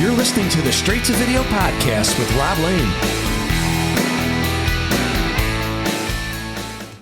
You're listening to the Straight to Video podcast with Rob Lane.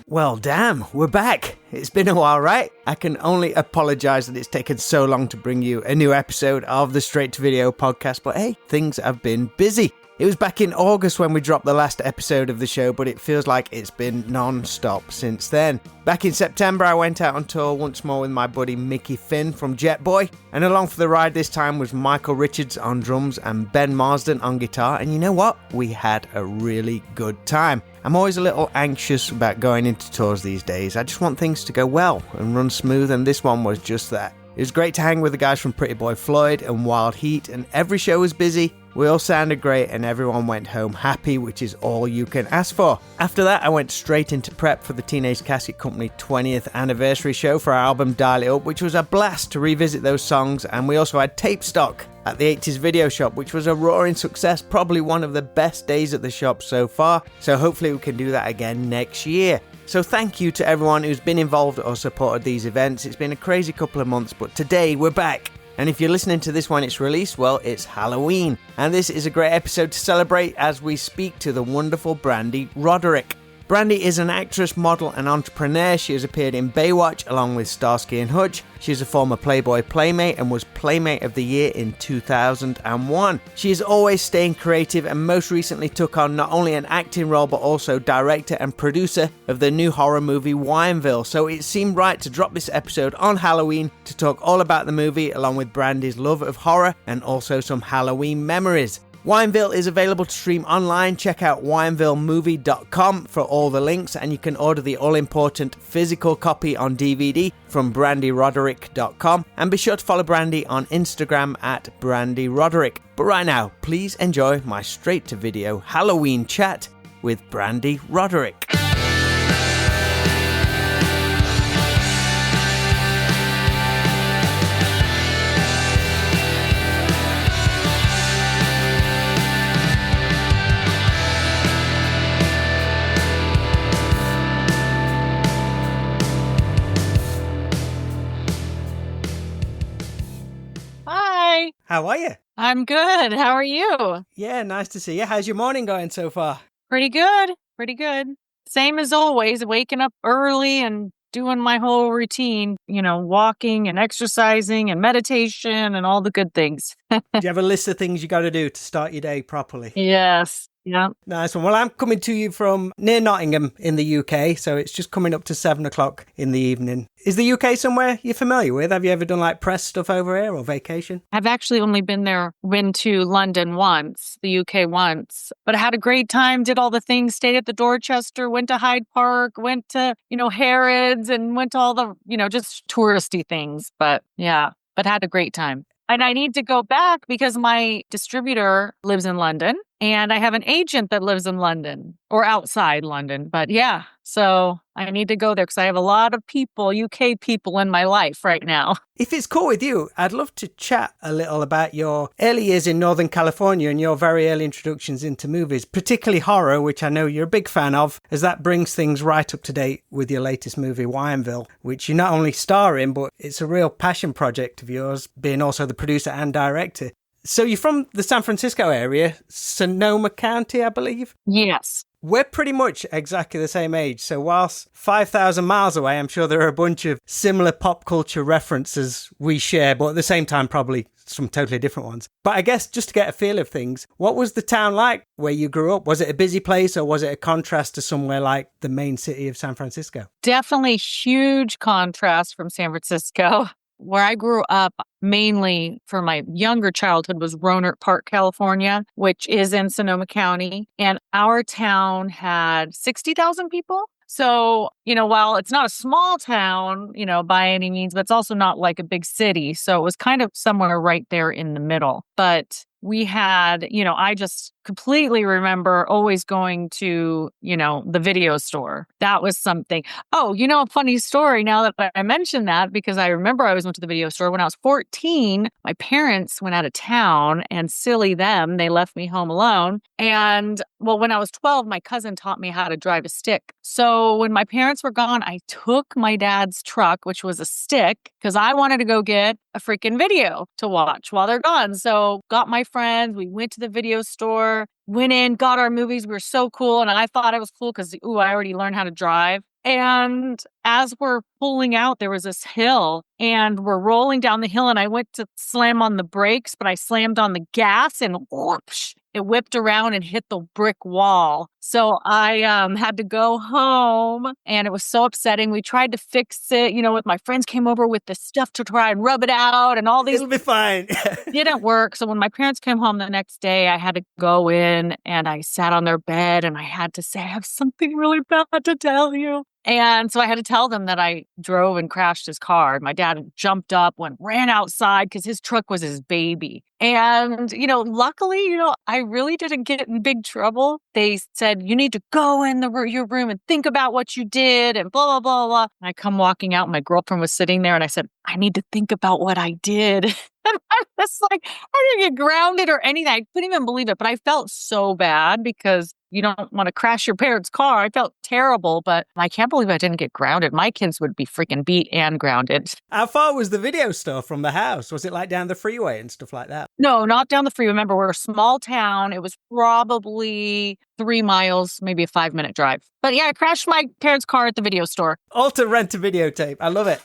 Well, damn, we're back. It's been a while, right? I can only apologize that it's taken so long to bring you a new episode of the Straight to Video podcast, but hey, things have been busy. It was back in August when we dropped the last episode of the show, but it feels like it's been non-stop since then. Back in September, I went out on tour once more with my buddy Mickey Finn from Jetboy, and along for the ride this time was Michael Richards on drums and Ben Marsden on guitar, and you know what? We had a really good time. I'm always a little anxious about going into tours these days. I just want things to go well and run smooth, and this one was just that. It was great to hang with the guys from Pretty Boy Floyd and Wild Heat, and every show was busy. We all sounded great and everyone went home happy, which is all you can ask for. After that, I went straight into prep for the Teenage Casket Company 20th anniversary show for our album Dial It Up, which was a blast to revisit those songs, and we also had tape stock at the 80s video shop, which was a roaring success, probably one of the best days at the shop so far, so hopefully we can do that again next year. So thank you to everyone who's been involved or supported these events. It's been a crazy couple of months, but today we're back. And if you're listening to this when it's released, well, it's Halloween. And this is a great episode to celebrate as we speak to the wonderful Brande Roderick. Brande is an actress, model, and entrepreneur. She has appeared in Baywatch along with Starsky and Hutch. She is a former Playboy Playmate and was Playmate of the Year in 2001. She is always staying creative and most recently took on not only an acting role but also director and producer of the new horror movie WinEVILle. So it seemed right to drop this episode on Halloween to talk all about the movie along with Brande's love of horror and also some Halloween memories. WinEVILle is available to stream online. Check out winevillemovie.com for all the links, and you can order the all-important physical copy on DVD from branderoderick.com, and be sure to follow Brande on Instagram at Brande Roderick. But right now, please enjoy my straight-to-video Halloween chat with Brande Roderick. How are you? I'm good. How are you? Yeah, nice to see you. How's your morning going so far? Pretty good. Pretty good. Same as always, waking up early and doing my whole routine, walking and exercising and meditation and all the good things. Do you have a list of things you got to do to start your day properly? Yes. Yeah. Nice one. Well, I'm coming to you from near Nottingham in the UK, so it's just coming up to 7 o'clock in the evening. Is the UK somewhere you're familiar with? Have you ever done like press stuff over here or vacation? I've actually only been to London once, the UK once, but I had a great time, did all the things, stayed at the Dorchester, went to Hyde Park, went to, Harrods, and went to all the, just touristy things. But had a great time. And I need to go back because my distributor lives in London and I have an agent that lives in London or outside London. But yeah, so I need to go there because I have a lot of people, UK people in my life right now. If it's cool with you, I'd love to chat a little about your early years in Northern California and your very early introductions into movies, particularly horror, which I know you're a big fan of, as that brings things right up to date with your latest movie, WinEVILle, which you not only star in, but it's a real passion project of yours, being also the producer and director. So you're from the San Francisco area, Sonoma County, I believe? Yes. We're pretty much exactly the same age. So whilst 5,000 miles away, I'm sure there are a bunch of similar pop culture references we share, but at the same time, probably some totally different ones. But I guess just to get a feel of things, what was the town like where you grew up? Was it a busy place or was it a contrast to somewhere like the main city of San Francisco? Definitely huge contrast from San Francisco. Where I grew up, mainly for my younger childhood, was Rohnert Park, California, which is in Sonoma County. And our town had 60,000 people. So, while it's not a small town, by any means, but it's also not like a big city. So it was kind of somewhere right there in the middle. But we had, I just completely remember always going to, the video store. That was something. Oh, a funny story now that I mentioned that, because I remember I always went to the video store when I was 14. My parents went out of town and silly them, they left me home alone. And when I was 12, my cousin taught me how to drive a stick. So when my parents were gone, I took my dad's truck, which was a stick, because I wanted to go get a freaking video to watch while they're gone. So got my friends. We went to the video store, went in, got our movies. We were so cool. And I thought I was cool because, I already learned how to drive. And as we're pulling out, there was this hill and we're rolling down the hill and I went to slam on the brakes, but I slammed on the gas and whoosh, it whipped around and hit the brick wall. So I had to go home and it was so upsetting. We tried to fix it, with my friends came over with the stuff to try and rub it out and all these. It'll be fine. Didn't work. So when my parents came home the next day, I had to go in and I sat on their bed and I had to say, I have something really bad to tell you. And so I had to tell them that I drove and crashed his car. My dad jumped up, ran outside because his truck was his baby. And, luckily, I really didn't get in big trouble. They said, you need to go in your room and think about what you did and blah, blah, blah, blah. And I come walking out. My girlfriend was sitting there and I said, I need to think about what I did. And I was like, I didn't get grounded or anything. I couldn't even believe it. But I felt so bad because you don't want to crash your parents' car. I felt terrible, but I can't believe I didn't get grounded. My kids would be freaking beat and grounded. How far was the video store from the house? Was it like down the freeway and stuff like that? No, not down the freeway. Remember, we're a small town. It was probably 3 miles, maybe a 5-minute drive. But yeah, I crashed my parents' car at the video store. All to rent a videotape. I love it.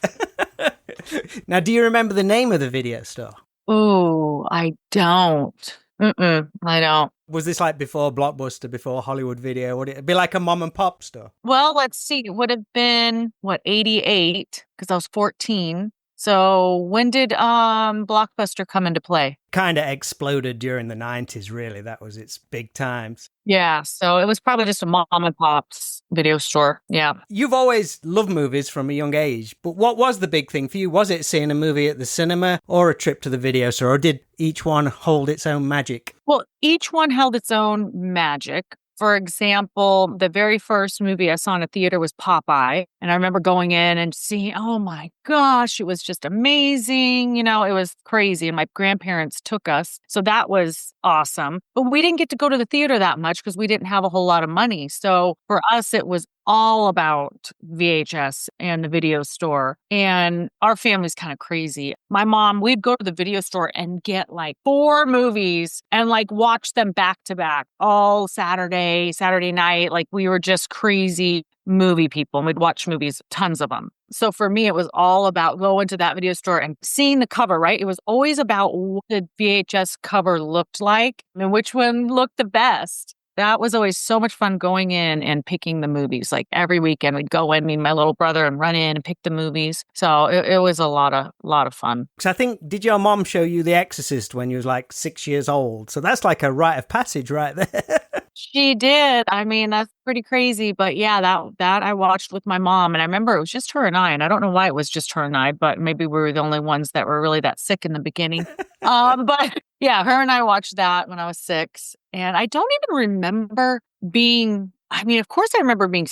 Now, do you remember the name of the video store? Oh, I don't. I don't. Was this like before Blockbuster, before Hollywood Video? Would it be like a mom and pop store? Well, let's see. It would have been, 88? Because I was 14. So when did Blockbuster come into play? Kind of exploded during the 90s, really. That was its big times. Yeah, so it was probably just a mom and pop's video store. Yeah. You've always loved movies from a young age, but what was the big thing for you? Was it seeing a movie at the cinema or a trip to the video store, or did each one hold its own magic? Well, each one held its own magic. For example, the very first movie I saw in a theater was Popeye. And I remember going in and seeing, oh my gosh, it was just amazing. It was crazy. And my grandparents took us. So that was awesome. But we didn't get to go to the theater that much because we didn't have a whole lot of money. So for us, it was all about VHS and the video store. And our family's kind of crazy. My mom, we'd go to the video store and get like 4 movies and like watch them back to back all Saturday night. Like we were just crazy movie people and we'd watch movies, tons of them. So for me, it was all about going to that video store and seeing the cover, right? It was always about what the VHS cover looked like and which one looked the best. That was always so much fun going in and picking the movies. Like every weekend we'd go in, me and my little brother, and run in and pick the movies. So it was a lot of fun. Because I think, did your mom show you The Exorcist when you was like 6 years old? So that's like a rite of passage right there. She did. I mean, that's pretty crazy. But yeah, that I watched with my mom. And I remember it was just her and I. And I don't know why it was just her and I, but maybe we were the only ones that were really that sick in the beginning. But yeah, her and I watched that when I was 6. And I don't even remember of course I remember being,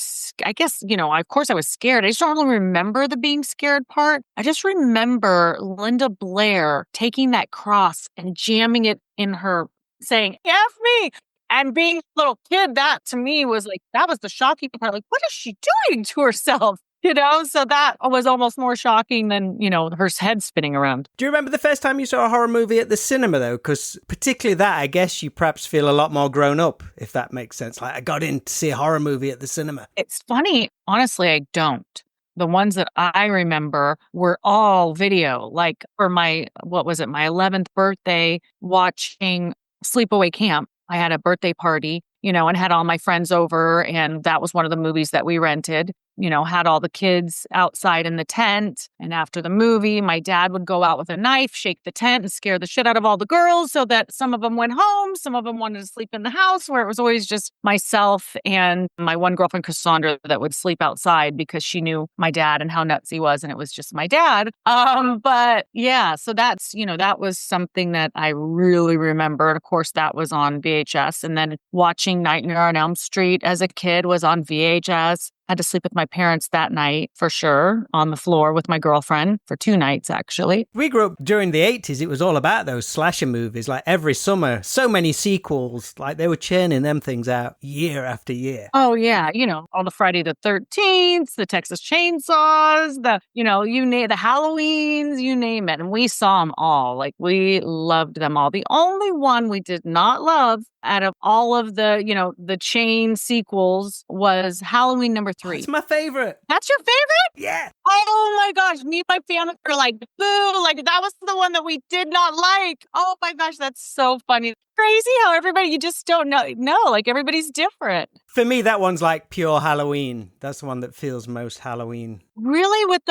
I guess, of course I was scared. I just don't really remember the being scared part. I just remember Linda Blair taking that cross and jamming it in her, saying, F me. And being a little kid, that to me was like, that was the shocking part. Like, what is she doing to herself? So that was almost more shocking than, her head spinning around. Do you remember the first time you saw a horror movie at the cinema, though? Because particularly that, I guess you perhaps feel a lot more grown up, if that makes sense. Like, I got in to see a horror movie at the cinema. It's funny. Honestly, I don't. The ones that I remember were all video. Like for my 11th birthday, watching Sleepaway Camp. I had a birthday party, and had all my friends over. And that was one of the movies that we rented. Had all the kids outside in the tent. And after the movie, my dad would go out with a knife, shake the tent and scare the shit out of all the girls so that some of them went home. Some of them wanted to sleep in the house, where it was always just myself and my one girlfriend, Cassandra, that would sleep outside because she knew my dad and how nuts he was. And it was just my dad. But yeah, so that's, that was something that I really remember. And of course, that was on VHS. And then watching Nightmare on Elm Street as a kid was on VHS. Had to sleep with my parents that night for sure, on the floor with my girlfriend for 2 nights, actually. We grew up during the 80s. It was all about those slasher movies. Like every summer, so many sequels. Like they were churning them things out year after year. Oh, yeah. All the Friday the 13th, the Texas Chainsaws, you name the Halloweens, you name it. And we saw them all. Like we loved them all. The only one we did not love out of all of the chain sequels was Halloween number 3. It's my favorite. That's your favorite? Yeah. Oh my gosh. Me and my family were like, boo. Like that was the one that we did not like. Oh my gosh. That's so funny. Crazy how everybody, you just don't know. No, like everybody's different. For me, that one's like pure Halloween. That's the one that feels most Halloween. Really? With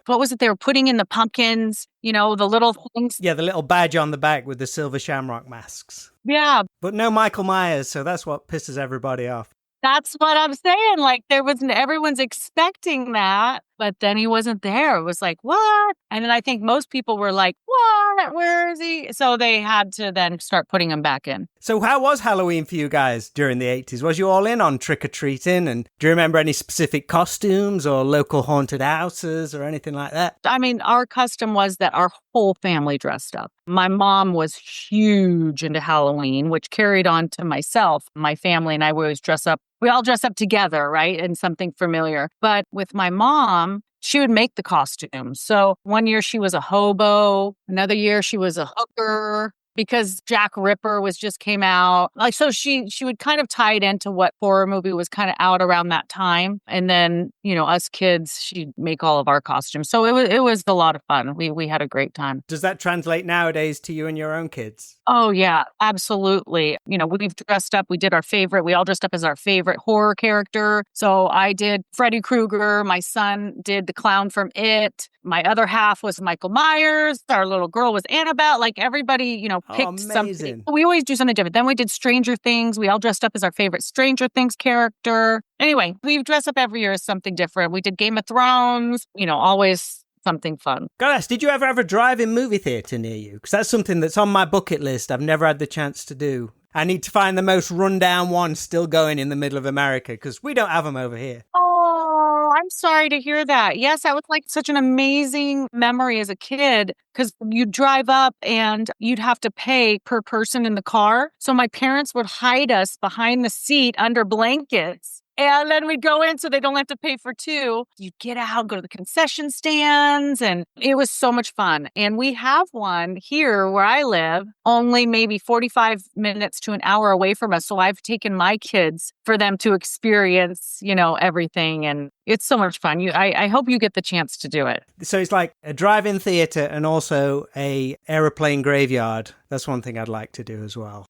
What was it they were putting in the pumpkins? The little things. Yeah, the little badge on the back with the silver shamrock masks. Yeah. But no Michael Myers, so that's what pisses everybody off. That's what I'm saying. Like everyone's expecting that, but then he wasn't there. It was like, what? And then I think most people were like, what? Where is he? So they had to then start putting him back in. So how was Halloween for you guys during the 80s? Was you all in on trick-or-treating? And do you remember any specific costumes or local haunted houses or anything like that? I mean, our custom was that our whole family dressed up. My mom was huge into Halloween, which carried on to myself. My family and I would always dress up. We all dress up together, right? And something familiar. But with my mom, she would make the costumes. So one year she was a hobo. Another year she was a hooker. Because Jack Ripper just came out. Like, so she would kind of tie it into what horror movie was kind of out around that time. And then, us kids, she'd make all of our costumes. So it was a lot of fun. We had a great time. Does that translate nowadays to you and your own kids? Oh, yeah, absolutely. We've dressed up. We did our favorite. We all dressed up as our favorite horror character. So I did Freddy Krueger. My son did the clown from It. My other half was Michael Myers. Our little girl was Annabelle. Like everybody, picked something. We always do something different. Then we did Stranger Things. We all dressed up as our favorite Stranger Things character. Anyway, we dress up every year as something different. We did Game of Thrones, always something fun. Gotta ask, did you ever have a drive-in movie theatre near you? Because that's something that's on my bucket list. I've never had the chance to do. I need to find the most rundown one still going in the middle of America because we don't have them over here. Oh, I'm sorry to hear that. Yes, that was like such an amazing memory as a kid because you'd drive up and you'd have to pay per person in the car. So my parents would hide us behind the seat under blankets. And then we'd go in so they don't have to pay for 2. You'd get out, go to the concession stands, and it was so much fun. And we have one here where I live, only maybe 45 minutes to an hour away from us. So I've taken my kids for them to experience, everything. And it's so much fun. I hope you get the chance to do it. So it's like a drive-in theatre and also a aeroplane graveyard. That's one thing I'd like to do as well.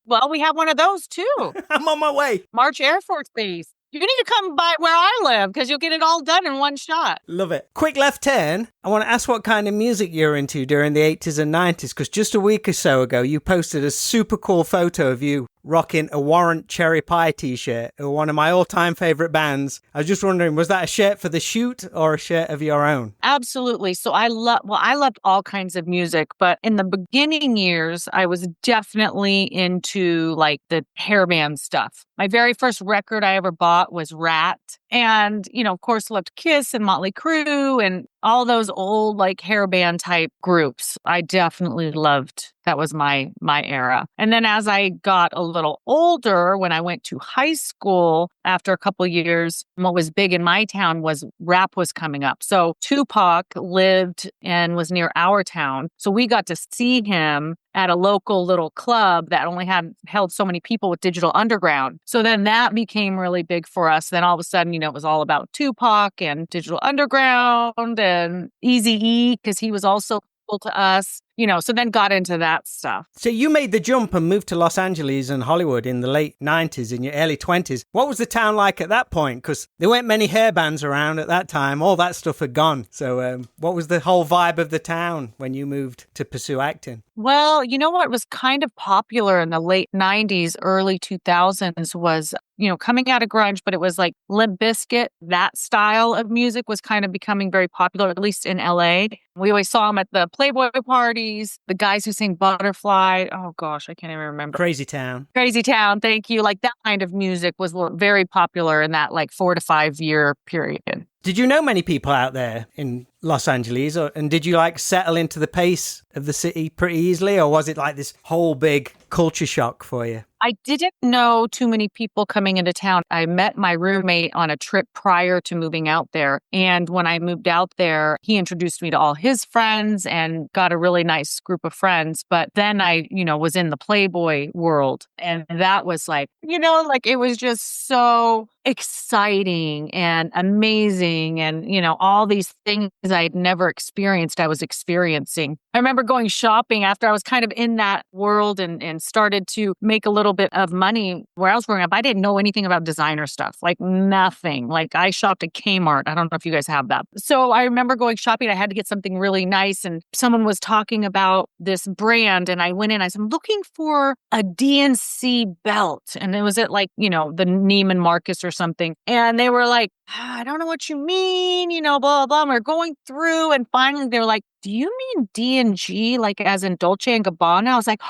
Well, we have one of those too. I'm on my way. March Air Force Base. You need to come by where I live because you'll get it all done in one shot. Love it. Quick left turn. I want to ask what kind of music you're into during the 80s and 90s because just a week or so ago, you posted a super cool photo of you rocking a Warrant Cherry Pie t-shirt, one of my all-time favorite bands. I was just wondering, was that a shirt for the shoot or a shirt of your own? Absolutely. So I loved all kinds of music, but in the beginning years, I was definitely into like the hairband stuff. My very first record I ever bought was Rat. And, of course, loved Kiss and Motley Crue and all those old like hairband type groups. I definitely loved. That was my era. And then as I got a little older, when I went to high school, after a couple of years, what was big in my town was rap was coming up. So Tupac lived and was near our town. So we got to see him at a local little club that only held so many people with Digital Underground. So then that became really big for us. Then all of a sudden, it was all about Tupac and Digital Underground and Eazy-E because he was also cool to us. So then got into that stuff. So you made the jump and moved to Los Angeles and Hollywood in the late 90s, in your early 20s. What was the town like at that point? Because there weren't many hair bands around at that time. All that stuff had gone. So what was the whole vibe of the town when you moved to pursue acting? Well, what was kind of popular in the late 90s, early 2000s was, coming out of grunge, but it was like Limp Bizkit. That style of music was kind of becoming very popular, at least in LA. We always saw them at the Playboy parties Breeze, the guys who sing Butterfly. Oh gosh, I can't even remember. Crazy Town. Crazy Town, thank you. Like that kind of music was very popular in that like 4 to 5 year period. Did you know many people out there in Los Angeles, and did you like settle into the pace of the city pretty easily, or was it like this whole big culture shock for you? I didn't know too many people coming into town. I met my roommate on a trip prior to moving out there. And when I moved out there, he introduced me to all his friends and got a really nice group of friends. But then I, was in the Playboy world. And that was like, like it was just so exciting and amazing. And, all these things I'd never experienced, I was experiencing. I remember going shopping after I was kind of in that world and started to make a little bit of money where I was growing up. I didn't know anything about designer stuff, like nothing. Like I shopped at Kmart. I don't know if you guys have that. So I remember going shopping. I had to get something really nice. And someone was talking about this brand. And I went in, I said, I'm looking for a DNC belt. And it was at like, the Neiman Marcus or something. And they were like, I don't know what you mean, blah, blah, blah. And we're going through and finally they were like, do you mean D&G, like as in Dolce and Gabbana? I was like,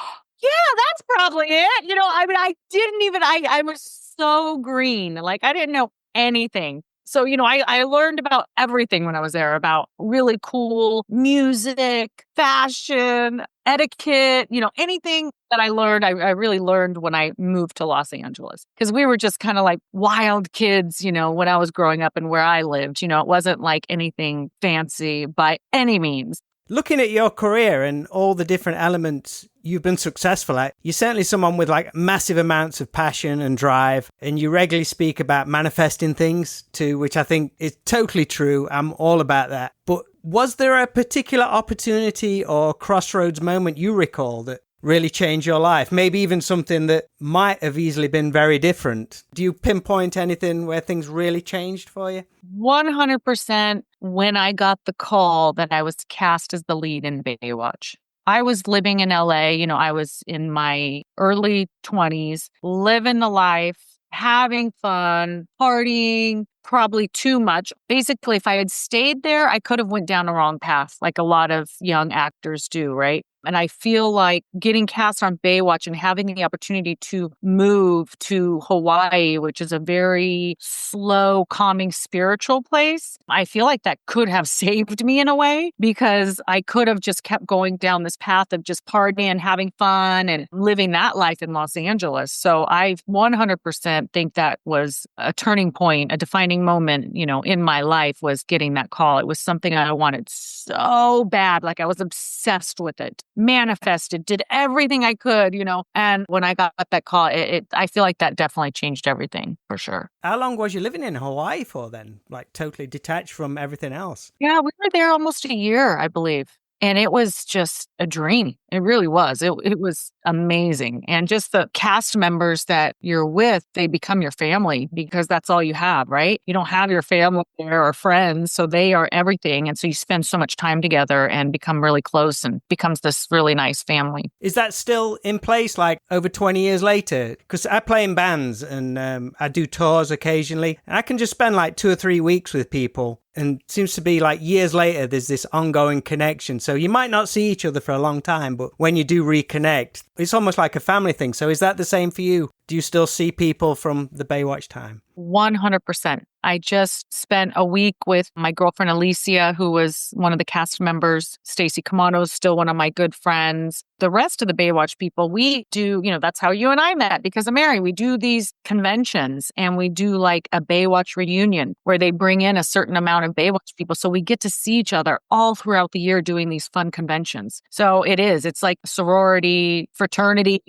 yeah, that's probably it. I didn't even, I was so green. Like I didn't know anything. So, I learned about everything when I was there, about really cool music, fashion, etiquette, anything that I learned, I really learned when I moved to Los Angeles. Because we were just kind of like wild kids, when I was growing up and where I lived. It wasn't like anything fancy by any means. Looking at your career and all the different elements you've been successful at, you're certainly someone with like massive amounts of passion and drive, and you regularly speak about manifesting things too, which I think is totally true. I'm all about that. But was there a particular opportunity or crossroads moment you recall that really changed your life? Maybe even something that might have easily been very different. Do you pinpoint anything where things really changed for you? 100% when I got the call that I was cast as the lead in Baywatch. I was living in LA, I was in my early 20s, living the life, having fun, partying, probably too much. Basically, if I had stayed there, I could have went down the wrong path, like a lot of young actors do, right? And I feel like getting cast on Baywatch and having the opportunity to move to Hawaii, which is a very slow, calming, spiritual place, I feel like that could have saved me in a way, because I could have just kept going down this path of just partying, having fun, and living that life in Los Angeles. So I 100% think that was a turning point, a defining moment, in my life, was getting that call. It was something I wanted so bad. Like I was obsessed with it. Manifested, did everything I could, and when I got that call, I feel like that definitely changed everything for sure. How long was you living in Hawaii for then? Like totally detached from everything else? Yeah, we were there almost a year, I believe. And it was just a dream. It really was. It was amazing. And just the cast members that you're with, they become your family, because that's all you have, right? You don't have your family there or friends. So they are everything. And so you spend so much time together and become really close and becomes this really nice family. Is that still in place like over 20 years later? Because I play in bands and I do tours occasionally. And I can just spend like 2 or 3 weeks with people. And it seems to be like years later, there's this ongoing connection. So you might not see each other for a long time, but when you do reconnect, it's almost like a family thing. So is that the same for you? Do you still see people from the Baywatch time? 100%. I just spent a week with my girlfriend, Alicia, who was one of the cast members. Stacy Kamano is still one of my good friends. The rest of the Baywatch people, we do, that's how you and I met because of Mary. We do these conventions and we do like a Baywatch reunion where they bring in a certain amount of Baywatch people. So we get to see each other all throughout the year doing these fun conventions. So it's like sorority, fraternity,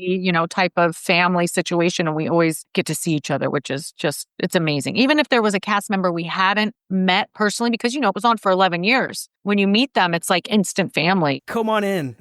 type of family situation. And we always get to see each other, which is just, it's amazing. Even if there was a cast member we hadn't met personally, because, it was on for 11 years. When you meet them, it's like instant family. Come on in.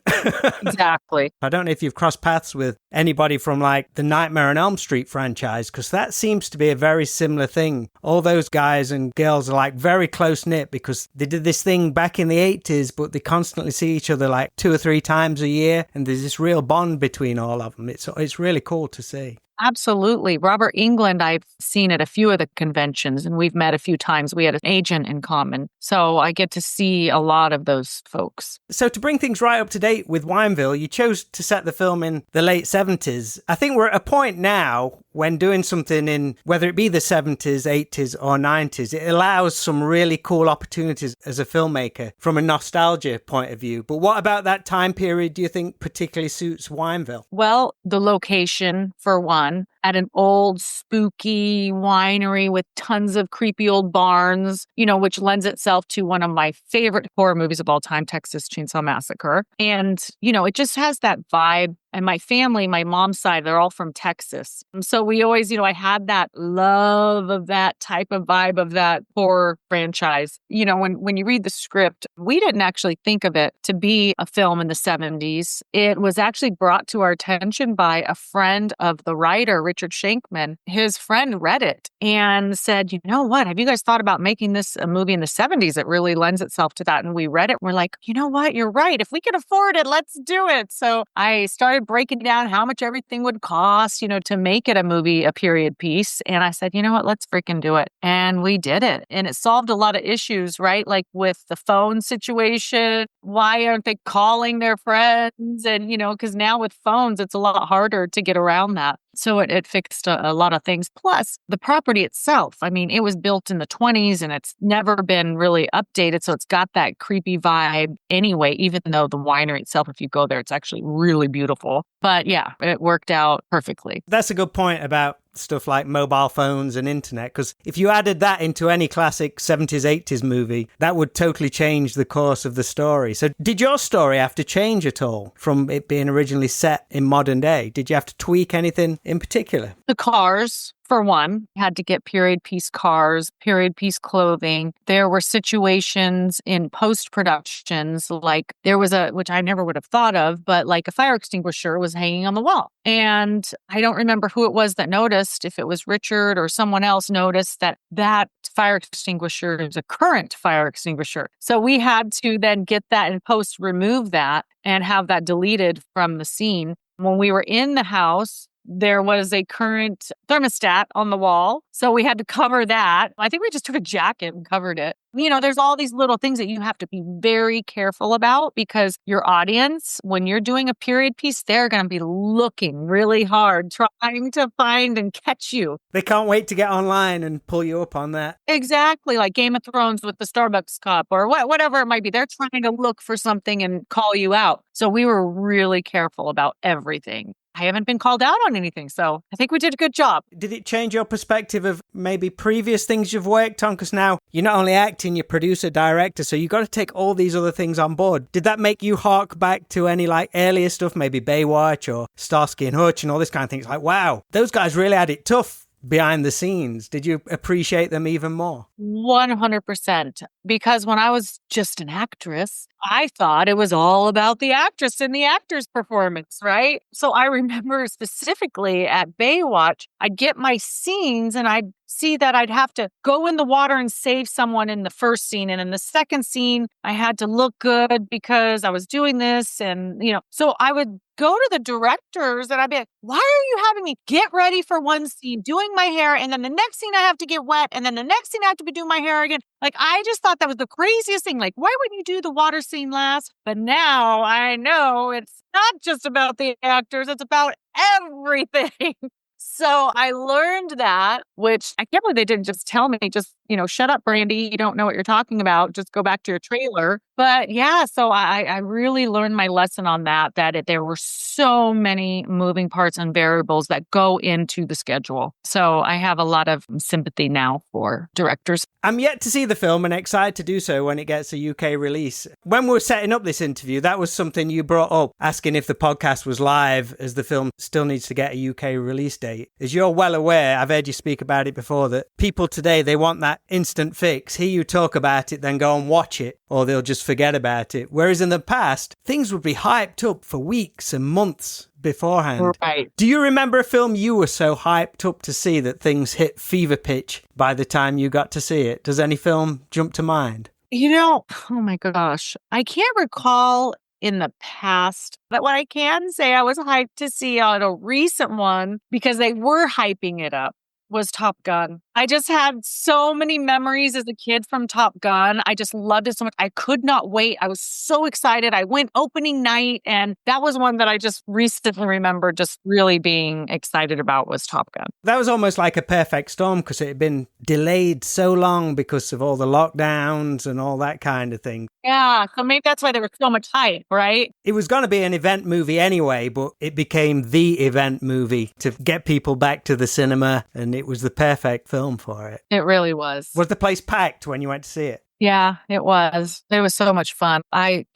Exactly. I don't know if you've crossed paths with anybody from like the Nightmare on Elm Street franchise, because that seems to be a very similar thing. All those guys and girls are like very close knit because they did this thing back in the 80s, but they constantly see each other like 2 or 3 times a year. And there's this real bond between all of them. It's really cool to see. Absolutely. Robert Englund, I've seen at a few of the conventions and we've met a few times. We had an agent in common. So I get to see a a lot of those folks. So to bring things right up to date with WinEVILle, you chose to set the film in the late 70s. I think we're at a point now when doing something in, whether it be the 70s, 80s or 90s, it allows some really cool opportunities as a filmmaker from a nostalgia point of view. But what about that time period do you think particularly suits WinEVILle? Well, the location, for one, at an old spooky winery with tons of creepy old barns, which lends itself to one of my favorite horror movies of all time, Texas Chainsaw Massacre. And, it just has that vibe. And my family, my mom's side, they're all from Texas. And so we always, I had that love of that type of vibe of that horror franchise. When you read the script, we didn't actually think of it to be a film in the 70s. It was actually brought to our attention by a friend of the writer, Richard Shankman. His friend read it and said, you know what, have you guys thought about making this a movie in the 70s? It really lends itself to that. And we read it. And we're like, you know what, you're right. If we can afford it, let's do it. So I started breaking down how much everything would cost, to make it a movie, a period piece. And I said, you know what, let's freaking do it. And we did it. And it solved a lot of issues, right? Like with the phone situation. Why aren't they calling their friends? And, because now with phones, it's a lot harder to get around that. So it fixed a lot of things. Plus, the property itself, it was built in the 20s and it's never been really updated. So it's got that creepy vibe anyway, even though the winery itself, if you go there, it's actually really beautiful. But yeah, it worked out perfectly. That's a good point about stuff like mobile phones and internet, because if you added that into any classic 70s, 80s movie, that would totally change the course of the story. So did your story have to change at all from it being originally set in modern day? Did you have to tweak anything in particular? The cars, for one, had to get period piece cars, period piece clothing. There were situations in post-productions, like there was which I never would have thought of, but like a fire extinguisher was hanging on the wall. And I don't remember who it was that noticed, if it was Richard or someone else noticed that fire extinguisher is a current fire extinguisher. So we had to then get that in post, remove that and have that deleted from the scene. When we were in the house, there was a current thermostat on the wall. So we had to cover that. I think we just took a jacket and covered it. There's all these little things that you have to be very careful about because your audience, when you're doing a period piece, they're going to be looking really hard, trying to find and catch you. They can't wait to get online and pull you up on that. Exactly. Like Game of Thrones with the Starbucks cup or whatever it might be. They're trying to look for something and call you out. So we were really careful about everything. I haven't been called out on anything, so I think we did a good job. Did it change your perspective of maybe previous things you've worked on? Because now you're not only acting, you're producer, director, so you've got to take all these other things on board. Did that make you hark back to any earlier stuff, maybe Baywatch or Starsky and Hutch and all this kind of things? Like, wow, those guys really had it tough behind the scenes. Did you appreciate them even more? 100%. Because when I was just an actress, I thought it was all about the actress and the actor's performance, right? So I remember specifically at Baywatch, I'd get my scenes and I'd see that I'd have to go in the water and save someone in the first scene. And in the second scene, I had to look good because I was doing this. And, so I would go to the directors and I'd be like, why are you having me get ready for one scene, doing my hair, and then the next scene I have to get wet, and then the next scene I have to be doing my hair again? Like, I just thought that was the craziest thing. Like, why wouldn't you do the water scene last? But now I know it's not just about the actors, it's about everything. So I learned that, which I can't believe they didn't just tell me, shut up, Brande, you don't know what you're talking about. Just go back to your trailer. But yeah, so I really learned my lesson on that there were so many moving parts and variables that go into the schedule. So I have a lot of sympathy now for directors. I'm yet to see the film and excited to do so when it gets a UK release. When we were setting up this interview, that was something you brought up, asking if the podcast was live, as the film still needs to get a UK release date. As you're well aware, I've heard you speak about it before, that people today, they want that instant fix. Hear you talk about it, then go and watch it, or they'll just forget about it. Whereas in the past, things would be hyped up for weeks and months beforehand. Right. Do you remember a film you were so hyped up to see that things hit fever pitch by the time you got to see it? Does any film jump to mind? Oh my gosh, I can't recall in the past, but what I can say I was hyped to see on a recent one, because they were hyping it up, was Top Gun. I just had so many memories as a kid from Top Gun. I just loved it so much. I could not wait. I was so excited. I went opening night, and that was one that I just recently remembered just really being excited about was Top Gun. That was almost like a perfect storm because it had been delayed so long because of all the lockdowns and all that kind of thing. Yeah, so maybe that's why there was so much hype, right? It was going to be an event movie anyway, but it became the event movie to get people back to the cinema, and it was the perfect film for it. It really was. Was the place packed when you went to see it? Yeah, it was. It was so much fun. I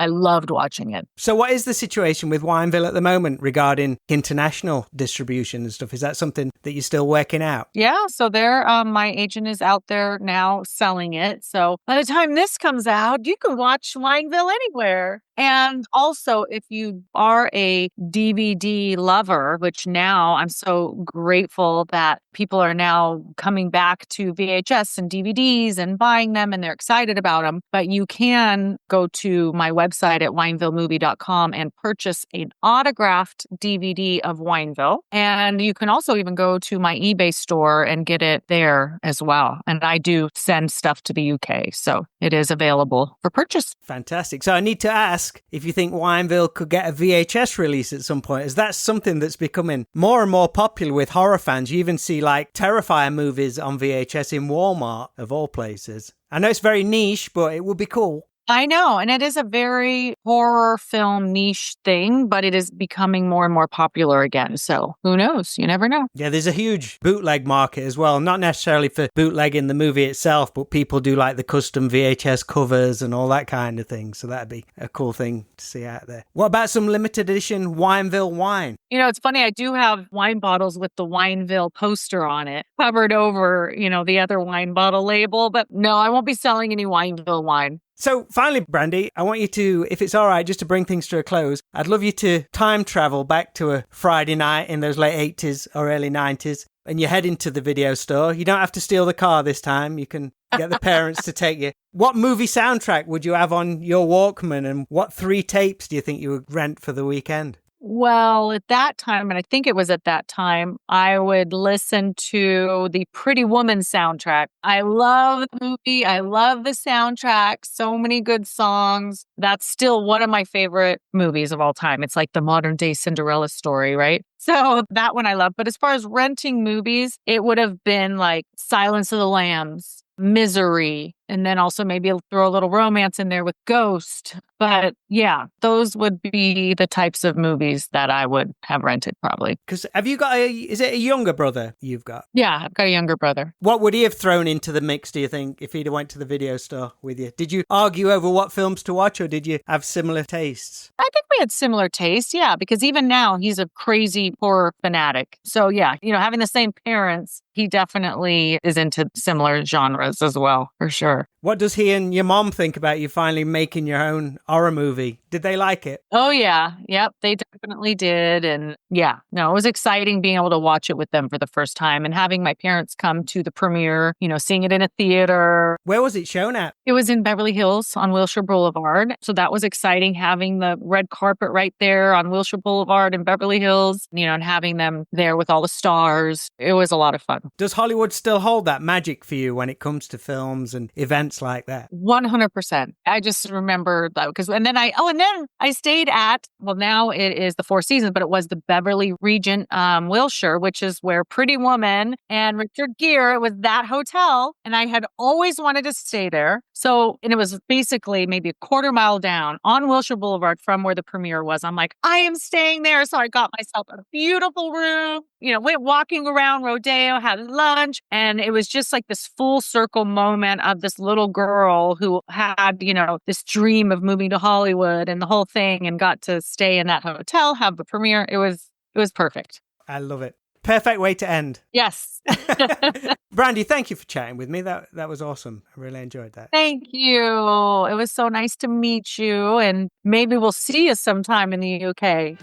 loved watching it. So what is the situation with WinEVILle at the moment regarding international distribution and stuff? Is that something that you're still working out? Yeah, so my agent is out there now selling it. So by the time this comes out, you can watch WinEVILle anywhere. And also, if you are a DVD lover, which now I'm so grateful that people are now coming back to VHS and DVDs and buying them, and they're excited about them. But you can go to my website at winevillemovie.com and purchase an autographed DVD of WinEVILle. And you can also even go to my eBay store and get it there as well. And I do send stuff to the UK, so it is available for purchase. Fantastic. So I need to ask if you think WinEVILle could get a VHS release at some point. Is that something that's becoming more and more popular with horror fans? You even see like Terrifier movies on VHS in Walmart, of all places. I know it's very niche, but it would be cool. I know. And it is a very horror film niche thing, but it is becoming more and more popular again. So who knows? You never know. Yeah, there's a huge bootleg market as well. Not necessarily for bootlegging the movie itself, but people do like the custom VHS covers and all that kind of thing. So that'd be a cool thing to see out there. What about some limited edition WinEVILle wine? You know, it's funny. I do have wine bottles with the WinEVILle poster on it, covered over, the other wine bottle label. But no, I won't be selling any WinEVILle wine. So finally, Brande, I want you to, if it's all right, just to bring things to a close, I'd love you to time travel back to a Friday night in those late 80s or early 90s, and you head into the video store. You don't have to steal the car this time. You can get the parents to take you. What movie soundtrack would you have on your Walkman, and what 3 tapes do you think you would rent for the weekend? Well, at that time, and I think it was at that time, I would listen to the Pretty Woman soundtrack. I love the movie. I love the soundtrack. So many good songs. That's still one of my favorite movies of all time. It's like the modern day Cinderella story, right? So that one I love. But as far as renting movies, it would have been like Silence of the Lambs, Misery, and then also maybe throw a little romance in there with Ghost. But yeah, those would be the types of movies that I would have rented probably. Because have you got is it a younger brother you've got? Yeah, I've got a younger brother. What would he have thrown into the mix, do you think, if he'd have went to the video store with you? Did you argue over what films to watch, or did you have similar tastes? I think we had similar tastes, yeah, because even now he's a crazy horror fanatic. So yeah, having the same parents, he definitely is into similar genres as well, for sure. What does he and your mom think about you finally making your own horror movie? Did they like it? Oh, yeah. Yep, they definitely did. And yeah, no, it was exciting being able to watch it with them for the first time and having my parents come to the premiere, seeing it in a theater. Where was it shown at? It was in Beverly Hills on Wilshire Boulevard. So that was exciting, having the red carpet right there on Wilshire Boulevard in Beverly Hills, and having them there with all the stars. It was a lot of fun. Does Hollywood still hold that magic for you when it comes to films and events like that? 100%. I just remember that and then I stayed at, well, now it is the Four Seasons, but it was the Beverly Regent, Wilshire, which is where Pretty Woman and Richard Gere, it was that hotel. And I had always wanted to stay there. So, and it was basically maybe a quarter mile down on Wilshire Boulevard from where the premiere was. I'm like, I am staying there. So I got myself a beautiful room, went walking around Rodeo, had lunch. And it was just like this full circle moment of this little girl who had, this dream of moving to Hollywood and the whole thing, and got to stay in that hotel, have the premiere. It was perfect. I love it. Perfect way to end. Yes. Brande, thank you for chatting with me. That was awesome. I really enjoyed that. Thank you. It was so nice to meet you, and maybe we'll see you sometime in the UK.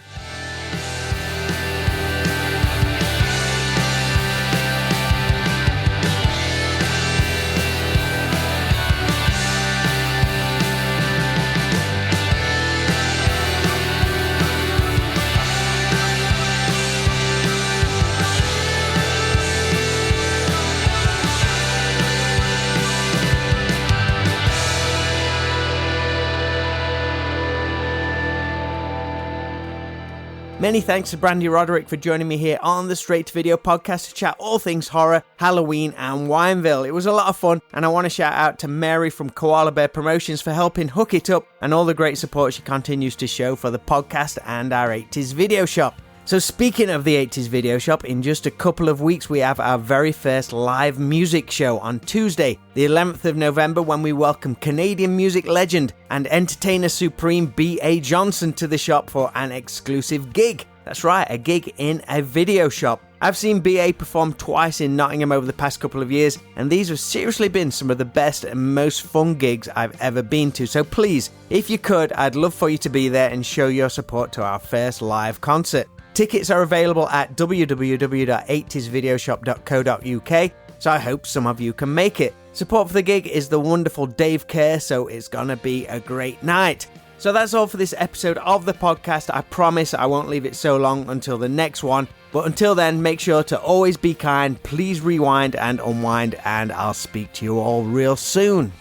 Many thanks to Brande Roderick for joining me here on the Straight to Video podcast to chat all things horror, Halloween and WinEVILle. It was a lot of fun, and I want to shout out to Mary from Koala Bear Promotions for helping hook it up and all the great support she continues to show for the podcast and our 80s video shop. So speaking of the 80s video shop, in just a couple of weeks we have our very first live music show on Tuesday, the 11th of November, when we welcome Canadian music legend and entertainer supreme B.A. Johnson to the shop for an exclusive gig. That's right, a gig in a video shop. I've seen B.A. perform twice in Nottingham over the past couple of years, and these have seriously been some of the best and most fun gigs I've ever been to. So please, if you could, I'd love for you to be there and show your support to our first live concert. Tickets are available at www.80svideoshop.co.uk, so I hope some of you can make it. Support for the gig is the wonderful Dave Kerr, so it's gonna be a great night. So that's all for this episode of the podcast. I promise I won't leave it so long until the next one, but until then, make sure to always be kind, please rewind and unwind, and I'll speak to you all real soon.